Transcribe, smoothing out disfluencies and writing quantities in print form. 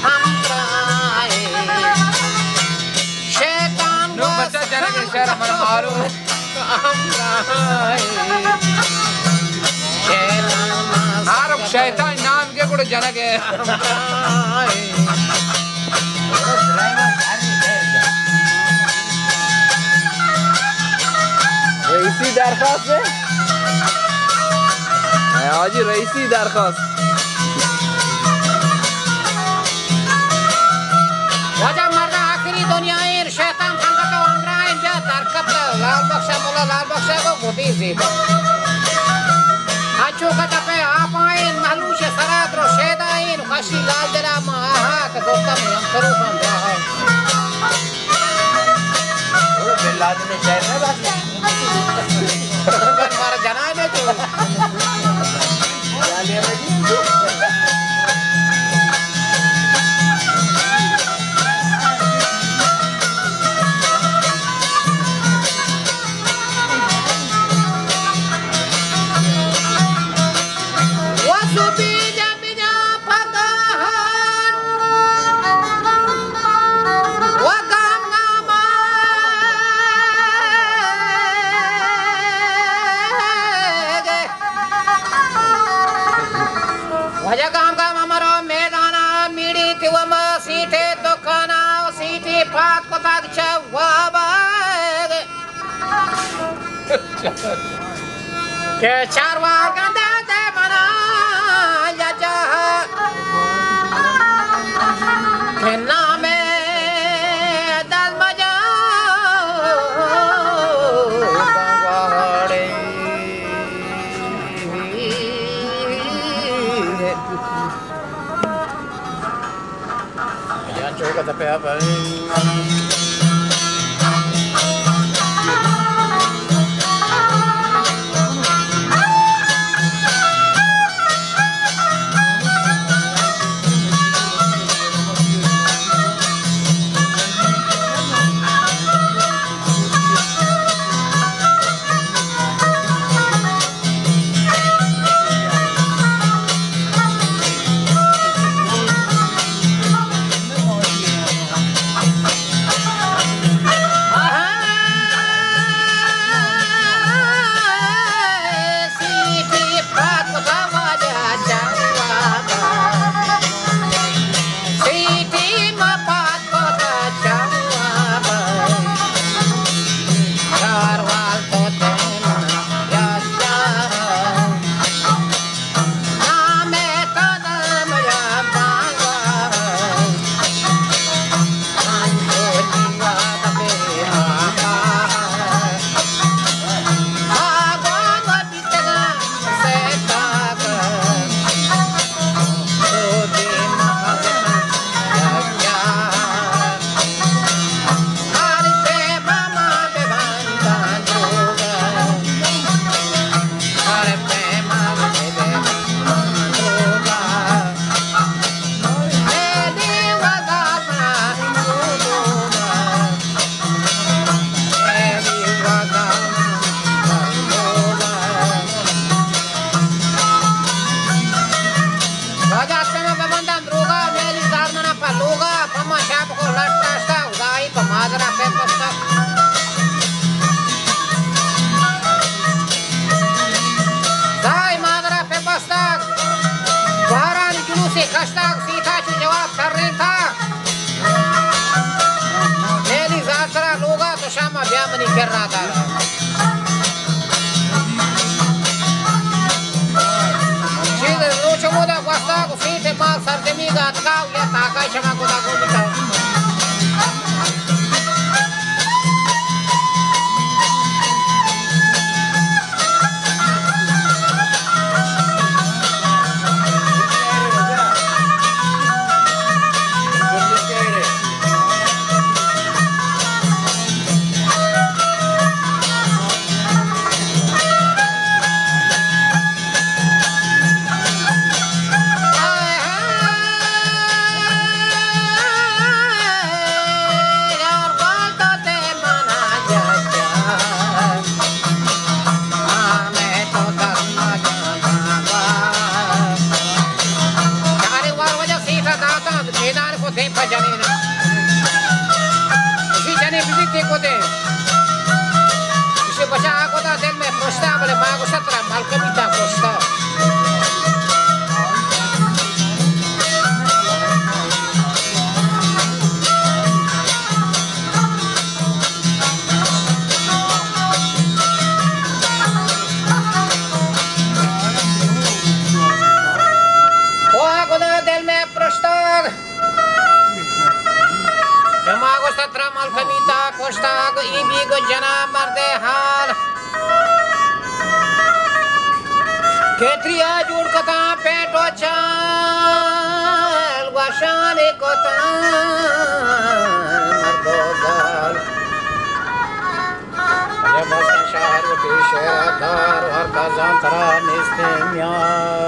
हमराए शैतान नो बच्चा जाने के शहर मन मारो हमराए शैतान आरो शैतान नाम के कोड जनक है रईसी दरखास्त है आज रईसी दरखास्त वजह मरना आखिरी दुनिया इन शैतान संगत तो हमरा इन जा दरकत लाल बख्शा मोला लाल बख्शा को गोदी जीबा अच्छो कता पे आप आइन महलूश सरात रो शेदा इन खाशी लाल दरा माहा का दोस्ता में हम करो समझा है वो बिल्लाद ने शहर में बात हमारा जनाए में तो जालिया में वजह काम का हमारा मैदाना मीडी तिवम सीटे दुकाना सीटे पात को ताक चवाबा के चार वार गंदा दे मना यजा के नामे दल मजा बांगवाड़े ya coba tapi apa Hashtag Sita चु जवाब कर रहे था मेरी जात करा लोगा तो शामा ब्याह मनी कर रहा था चीज़ लोचो मोदा वास्ता को सीते माल सरजमी का अटकाव या ताकाई शमा को दागो बिता tem pra janina. Usi jani visite kote. Usi baca aku tak del me prosta boleh mago satra malkamita prosta. Del me prostag Mago satra malkamita kostag ibigo jana marde hal Ketriya jud kata peto chal Washane kota mardo dal Jabaskan shahar ke shehradar har kazan tara nistemyar